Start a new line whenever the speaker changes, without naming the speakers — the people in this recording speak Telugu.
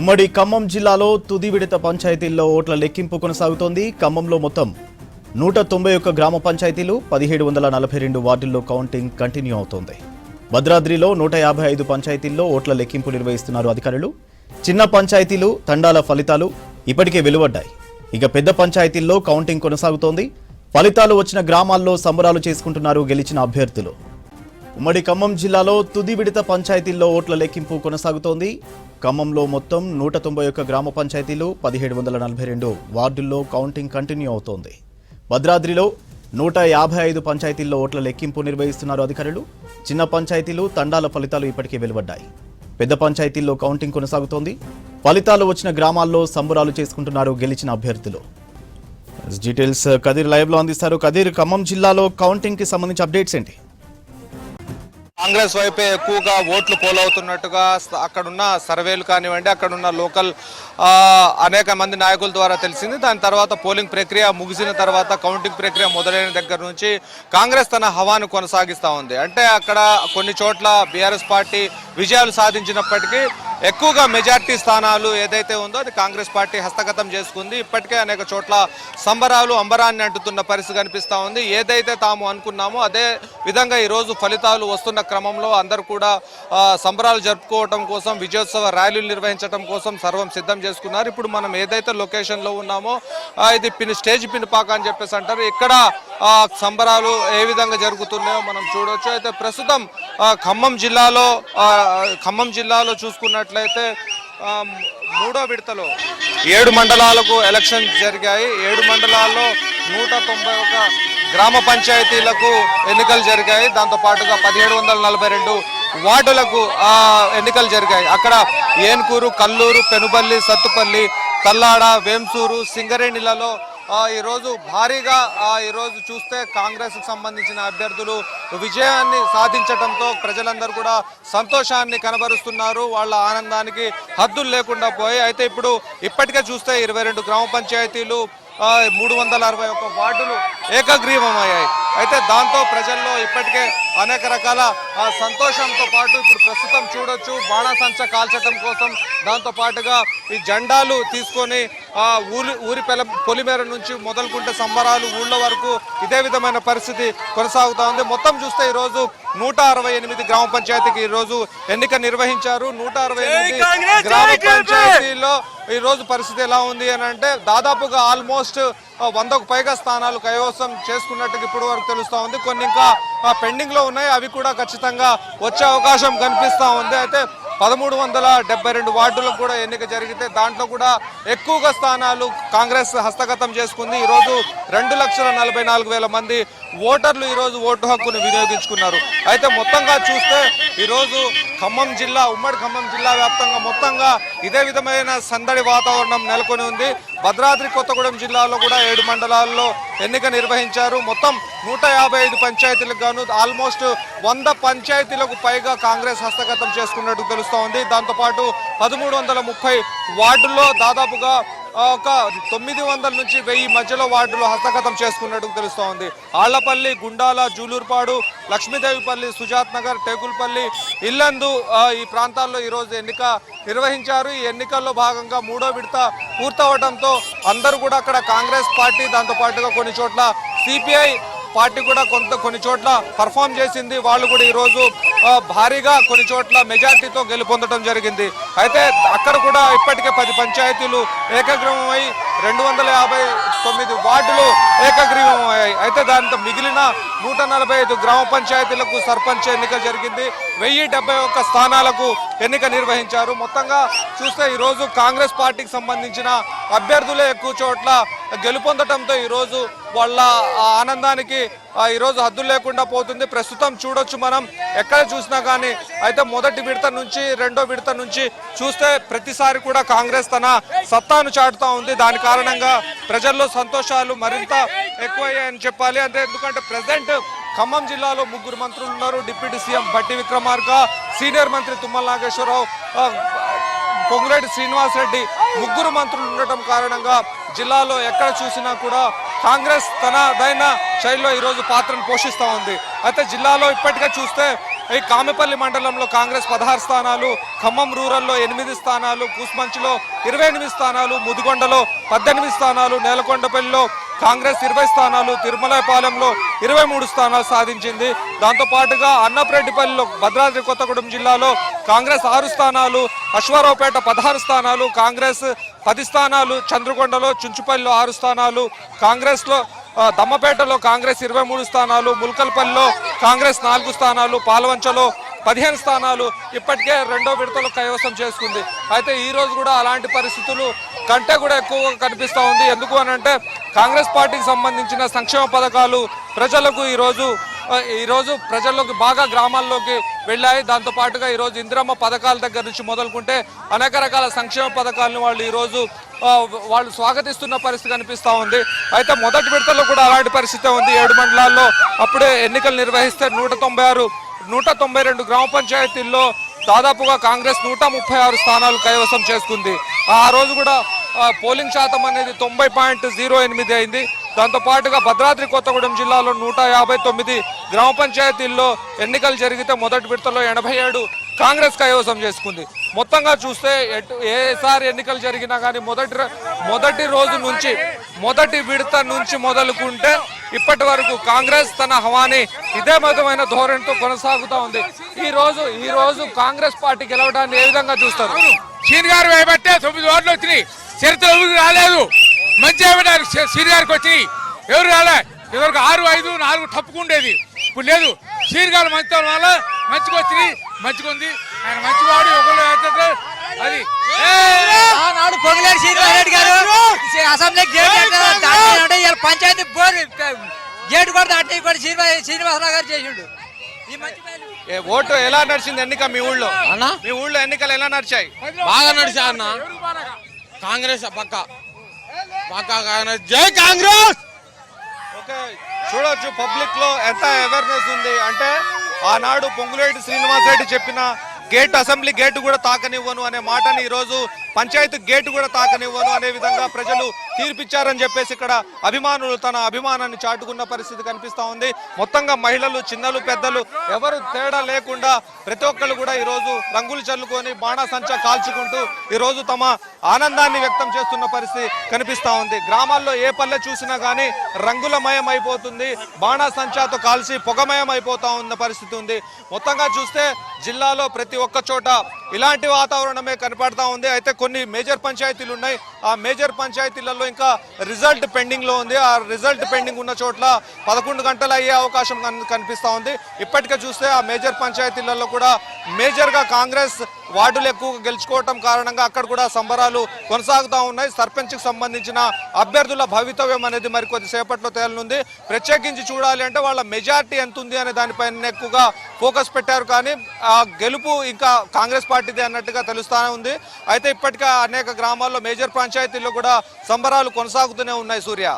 ఉమ్మడి ఖమ్మం జిల్లాలో తుది విడత పంచాయతీల్లో ఓట్ల లెక్కింపు కొనసాగుతోంది. ఖమ్మంలో మొత్తం 191 గ్రామ పంచాయతీలు 1742 వార్డుల్లో కౌంటింగ్ కంటిన్యూ అవుతోంది. భద్రాద్రిలో 155 పంచాయతీల్లో ఓట్ల లెక్కింపు నిర్వహిస్తున్నారు అధికారులు. చిన్న పంచాయతీలు తండాల ఫలితాలు ఇప్పటికే వెలువడ్డాయి. ఇక పెద్ద పంచాయతీల్లో కౌంటింగ్ కొనసాగుతోంది. ఫలితాలు వచ్చిన గ్రామాల్లో సంబరాలు చేసుకుంటున్నారు గెలిచిన అభ్యర్థులు. ఉమ్మడి ఖమ్మం జిల్లాలో తుది విడత పంచాయతీల్లో ఓట్ల లెక్కింపు కొనసాగుతోంది. ఖమ్మంలో మొత్తం 191 గ్రామ పంచాయతీలు 1742 వార్డుల్లో కౌంటింగ్ కంటిన్యూ అవుతోంది. భద్రాద్రిలో 155 పంచాయతీల్లో ఓట్ల లెక్కింపు నిర్వహిస్తున్నారు అధికారులు. చిన్న పంచాయతీలు తండాల ఫలితాలు ఇప్పటికే వెలువడ్డాయి. పెద్ద పంచాయతీల్లో కౌంటింగ్ కొనసాగుతోంది. ఫలితాలు వచ్చిన గ్రామాల్లో సంబరాలు చేసుకుంటున్నారు గెలిచిన అభ్యర్థులు. డీటెయిల్స్ కదీర్ లైవ్ లో అందిస్తారు. కదీర్, ఖమ్మం జిల్లాలో కౌంటింగ్ కి సంబంధించి అప్డేట్స్ ఏంటి?
కాంగ్రెస్ వైపే ఎక్కువగా ఓట్లు పోలవుతున్నట్టుగా అక్కడున్న సర్వేలు కానివ్వండి, అక్కడున్న లోకల్ అనేక మంది నాయకుల ద్వారా తెలిసింది. దాని తర్వాత పోలింగ్ ప్రక్రియ ముగిసిన తర్వాత కౌంటింగ్ ప్రక్రియ మొదలైన దగ్గర నుంచి కాంగ్రెస్ తన హవాను కొనసాగిస్తూ ఉంది. అంటే అక్కడ కొన్ని చోట్ల బీఆర్ఎస్ పార్టీ విజయాలు సాధించినప్పటికీ ఎక్కువగా మెజార్టీ స్థానాలు ఏదైతే ఉందో అది కాంగ్రెస్ పార్టీ హస్తగతం చేసుకుంది. ఇప్పటికే అనేక చోట్ల సంబరాలు అంబరాన్ని అంటుతున్న పరిస్థితి కనిపిస్తూ ఉంది. ఏదైతే తాము అనుకున్నామో అదే విధంగా ఈరోజు ఫలితాలు వస్తున్న క్రమంలో అందరూ కూడా సంబరాలు జరుపుకోవటం కోసం, విజయోత్సవ ర్యాలీలు నిర్వహించడం కోసం సర్వం సిద్ధం చేసుకున్నారు. ఇప్పుడు మనం ఏదైతే లొకేషన్లో ఉన్నామో ఇది స్టేజ్ పిన్పాక అని చెప్పేసి అంటారు. ఇక్కడ సంబరాలు ఏ విధంగా జరుగుతున్నాయో మనం చూడవచ్చు. అయితే ప్రస్తుతం ఖమ్మం జిల్లాలో చూసుకున్నట్లయితే మూడో విడతలో 7 మండలాలకు ఎలక్షన్ జరిగాయి. 7 మండలాల్లో 191 గ్రామ పంచాయతీలకు ఎన్నికలు జరిగాయి. దాంతో పాటుగా 1742 వార్డులకు ఎన్నికలు జరిగాయి. అక్కడ ఏన్కూరు, కల్లూరు, పెనుబల్లి, సత్తుపల్లి, తల్లాడ, వేంసూరు, సింగరేణిలలో ఈరోజు భారీగా ఈరోజు చూస్తే కాంగ్రెస్కు సంబంధించిన అభ్యర్థులు విజయాన్ని సాధించడంతో ప్రజలందరూ కూడా సంతోషాన్ని కనబరుస్తున్నారు. వాళ్ళ ఆనందానికి హద్దులు లేకుండా పోయి అయితే ఇప్పటికే చూస్తే 22 గ్రామ పంచాయతీలు 361 వార్డులు ఏకగ్రీవమయ్యాయి. అయితే దాంతో ప్రజల్లో ఇప్పటికే అనేక రకాల సంతోషంతో పాటు ఇప్పుడు ప్రస్తుతం చూడొచ్చు బాణాసంచ కాల్చడం కోసం దాంతో పాటుగా ఈ జెండాలు తీసుకొని ఊరి పొలిమేర నుంచి మొదలుకుంటే సంబరాలు ఊళ్ళ వరకు ఇదే విధమైన పరిస్థితి కొనసాగుతూ ఉంది. మొత్తం చూస్తే ఈరోజు 168 గ్రామ పంచాయతీకి ఈరోజు ఎన్నిక నిర్వహించారు. 168 గ్రామ పంచాయతీల్లో ఈరోజు పరిస్థితి ఎలా ఉంది అని అంటే దాదాపుగా ఆల్మోస్ట్ 100కు పైగా స్థానాలు కైవసం చేసుకున్నట్టుగా ఇప్పుడు వరకు తెలుస్తూ ఉంది. కొన్ని ఇంకా పెండింగ్ లో ఉన్నాయి, అవి కూడా ఖచ్చితంగా వచ్చే అవకాశం కనిపిస్తూ ఉంది. అయితే 1372 వార్డులకు కూడా ఎన్నిక జరిగితే దాంట్లో కూడా ఎక్కువగా స్థానాలు కాంగ్రెస్ హస్తగతం చేసుకుంది. ఈరోజు 2,44,000 మంది ఓటర్లు ఈరోజు ఓటు హక్కును వినియోగించుకున్నారు. అయితే మొత్తంగా చూస్తే ఈరోజు ఉమ్మడి ఖమ్మం జిల్లా వ్యాప్తంగా మొత్తంగా ఇదే విధమైన సందడి వాతావరణం నెలకొని ఉంది. భద్రాద్రి కొత్తగూడెం జిల్లాలో కూడా 7 మండలాల్లో ఎన్నిక నిర్వహించారు. మొత్తం 155 పంచాయతీలకు గాను ఆల్మోస్ట్ 100 పంచాయతీలకు పైగా కాంగ్రెస్ హస్తగతం చేసుకున్నట్టు తెలుస్తూ ఉంది. దాంతోపాటు 1330 వార్డుల్లో దాదాపుగా ఒక 900 నుంచి 1000 మధ్యలో వార్డులో హస్తగతం చేసుకున్నట్టు తెలుస్తూ ఉంది. ఆళ్లపల్లి, గుండాల, జూలూరుపాడు, లక్ష్మీదేవిపల్లి, సుజాత్ నగర్, టేకుల్పల్లి, ఇల్లందు ఈ ప్రాంతాల్లో ఈరోజు ఎన్నిక నిర్వహించారు. ఈ ఎన్నికల్లో భాగంగా మూడో విడత పూర్తవడంతో అందరూ కూడా అక్కడ కాంగ్రెస్ పార్టీ దాంతోపాటుగా కొన్ని చోట్ల సిపిఐ పార్టీ కూడా కొన్ని చోట్ల పర్ఫామ్ చేసింది. వాళ్ళు కూడా ఈరోజు భారీగా కొన్ని చోట్ల మెజార్టీతో గెలుపొందడం జరిగింది. అయితే అక్కడ కూడా ఇప్పటికే 10 పంచాయతీలు ఏకగ్రీవమై 259 వార్డులు ఏకగ్రీవమయ్యాయి. అయితే దాంతో మిగిలిన 145 గ్రామ పంచాయతీలకు సర్పంచ్ ఎన్నిక జరిగింది. 1071 స్థానాలకు ఎన్నిక నిర్వహించారు. మొత్తంగా చూస్తే ఈరోజు కాంగ్రెస్ పార్టీకి సంబంధించిన అభ్యర్థులే ఎక్కువ చోట్ల గెలుపొందడంతో ఈరోజు వాళ్ళ ఆనందానికి ఈరోజు హద్దులు లేకుండా పోతుంది. ప్రస్తుతం చూడొచ్చు మనం ఎక్కడ చూసినా కానీ అయితే మొదటి విడత నుంచి రెండో విడత నుంచి చూస్తే ప్రతిసారి కూడా కాంగ్రెస్ తన సత్తాను చాటుతూ ఉంది. దాని కారణంగా ప్రజల్లో సంతోషాలు మరింత ఎక్కువయ్యాయని చెప్పాలి. అంటే ఎందుకంటే ప్రెసిడెంట్ ఖమ్మం జిల్లాలో 3 మంత్రులు ఉన్నారు. Deputy CM Bhatti Vikramarka, senior మంత్రి తుమ్మల నాగేశ్వరరావు, పొంగులేటి శ్రీనివాసరెడ్డి 3 మంత్రులు ఉండటం కారణంగా జిల్లాలో ఎక్కడ చూసినా కూడా కాంగ్రెస్ తనదైన శైలిలో ఈరోజు పాత్రను పోషిస్తూ ఉంది. అయితే జిల్లాలో ఇప్పటికే చూస్తే ఈ కామెపల్లి మండలంలో కాంగ్రెస్ 16 స్థానాలు, ఖమ్మం రూరల్లో 8 స్థానాలు, కూస్మంచిలో 28 స్థానాలు, ముదిగొండలో 18 స్థానాలు, నేలకొండపల్లిలో కాంగ్రెస్ 20 స్థానాలు, తిరుమలపాలెంలో 23 స్థానాలు సాధించింది. దాంతోపాటుగా అన్నప్రెడ్డిపల్లిలో భద్రాద్రి కొత్తగూడెం జిల్లాలో కాంగ్రెస్ 6 స్థానాలు, అశ్వారావుపేట 16 స్థానాలు, కాంగ్రెస్ 10 స్థానాలు, చంద్రకొండలో చుంచుపల్లిలో 6 స్థానాలు, కాంగ్రెస్లో దమ్మపేటలో కాంగ్రెస్ 23 స్థానాలు, ముల్కల్పల్లిలో కాంగ్రెస్ 4 స్థానాలు, పాలవంచలో 15 స్థానాలు ఇప్పటికే రెండో విడతలో కైవసం చేసుకుంది. అయితే ఈ రోజు కూడా అలాంటి పరిస్థితులు కంటే కూడా ఎక్కువగా కనిపిస్తూ ఉంది. ఎందుకు అని అంటే కాంగ్రెస్ పార్టీకి సంబంధించిన సంక్షేమ పథకాలు ప్రజలకు ఈరోజు ప్రజల్లోకి బాగా గ్రామాల్లోకి వెళ్ళాయి. దాంతోపాటుగా ఈరోజు ఇందిరమ్మ పథకాల దగ్గర నుంచి మొదలుకుంటే అనేక రకాల సంక్షేమ పథకాలను వాళ్ళు స్వాగతిస్తున్న పరిస్థితి కనిపిస్తూ ఉంది. అయితే మొదటి విడతలో కూడా అలాంటి పరిస్థితి ఉంది. 7 మండలాల్లో అప్పుడే ఎన్నికలు నిర్వహిస్తే 192 గ్రామ పంచాయతీల్లో దాదాపుగా కాంగ్రెస్ 136 స్థానాలు కైవసం చేసుకుంది. ఆ రోజు కూడా పోలింగ్ శాతం అనేది 90.08 అయింది. దాంతోపాటుగా భద్రాద్రి కొత్తగూడెం జిల్లాలో 159 గ్రామ పంచాయతీల్లో ఎన్నికలు జరిగితే మొదటి విడతలో 87 కాంగ్రెస్ కైవసం చేసుకుంది. మొత్తంగా చూస్తే ఏసారి ఎన్నికలు జరిగినా కానీ మొదటి విడత నుంచి మొదలుకుంటే ఇప్పటి వరకు కాంగ్రెస్ తన హవాని ఇదే విధమైన ధోరణితో కొనసాగుతూ ఉంది. ఈ రోజు కాంగ్రెస్ పార్టీ గెలవడాన్ని ఏ విధంగా చూస్తారు?
సీని గారు వేయబట్టే 9 ఓట్లు వచ్చినాయి. చరిత్ర ఎవరికి రాలేదు. మంచిగా సీని గారికి వచ్చినాయి. ఎవరు రాలే. ఎవరికి 6, 5, 4 తప్పుకుండేది. ఇప్పుడు లేదు. సీని గారు మంచి వల్ల మంచిగా వచ్చినాయి. మంచిగా ఉంది. ఆయన మంచివాడు ఒకళ్ళు అది
నాడు పొంగులేరు శ్రీనివాసరెడ్డి గారు అసెంబ్లీకి గేట్ పంచాయతీ గేట్ కూడా దాటి కూడా శ్రీనివాసరావు గారు చేసిండు.
ఓటు ఎలా నడిచింది ఎన్నిక మీ ఊళ్ళో? మీ ఊళ్ళో ఎన్నికలు ఎలా నడిచాయి?
బాగా నడిచా అన్న. కాంగ్రెస్ పక్క జై కాంగ్రెస్.
ఓకే, చూడొచ్చు పబ్లిక్ లో ఎంత అవేర్నెస్ ఉంది అంటే ఆనాడు పొంగులేటి శ్రీనివాసరెడ్డి చెప్పిన అసెంబ్లీ గేటు కూడా తాకనివ్వను అనే మాటని ఈరోజు పంచాయతీ గేటు కూడా తాకనివ్వను అనే విధంగా ప్రజలు తీర్పిచ్చారని చెప్పేసి ఇక్కడ అభిమానులు తన అభిమానాన్ని చాటుకున్న పరిస్థితి కనిపిస్తా ఉంది. మొత్తంగా మహిళలు, చిన్నలు, పెద్దలు ఎవరు తేడా లేకుండా ప్రతి ఒక్కరు కూడా ఈరోజు రంగులు చల్లుకొని బాణాసంచా కాల్చుకుంటూ ఈరోజు తమ ఆనందాన్ని వ్యక్తం చేస్తున్న పరిస్థితి కనిపిస్తా ఉంది. గ్రామాల్లో ఏ పల్లె చూసినా కానీ రంగులమయం అయిపోతుంది. బాణాసంచాతో కాల్చి పొగమయం అయిపోతా ఉన్న పరిస్థితి ఉంది. మొత్తంగా చూస్తే జిల్లాలో ప్రతి ఒక్క చోట ఇలాంటి వాతావరణమే కనపడతా ఉంది. అయితే కొన్ని మేజర్ పంచాయతీలు ఉన్నాయి. ఆ మేజర్ పంచాయతీలలో ఇంకా రిజల్ట్ పెండింగ్ లో ఉంది. ఆ రిజల్ట్ పెండింగ్ ఉన్న చోట్ల 11 గంటలు అయ్యే అవకాశం కనిపిస్తా ఉంది. ఇప్పటికే చూస్తే ఆ మేజర్ పంచాయతీలలో కూడా మేజర్ గా కాంగ్రెస్ వార్డులు ఎక్కువగా గెలుచుకోవటం కారణంగా అక్కడ కూడా సంబరాలు కొనసాగుతూ ఉన్నాయి. సర్పంచ్ కి సంబంధించిన అభ్యర్థుల భవితవ్యం అనేది మరి కొద్దిసేపట్లో తేలనుంది. ప్రత్యేకించి చూడాలి అంటే వాళ్ళ మెజార్టీ ఎంత ఉంది అనే దానిపైన ఎక్కువగా ఫోకస్ పెట్టారు. కానీ ఆ గెలుపు ఇంకా కాంగ్రెస్ పార్టీదే అన్నట్టుగా తెలుస్తానే ఉంది. అయితే ఇప్పటికే అనేక గ్రామాల్లో మేజర్ పంచాయతీల్లో కూడా సంబరాలు కొనసాగుతూనే ఉన్నాయి. సూర్య.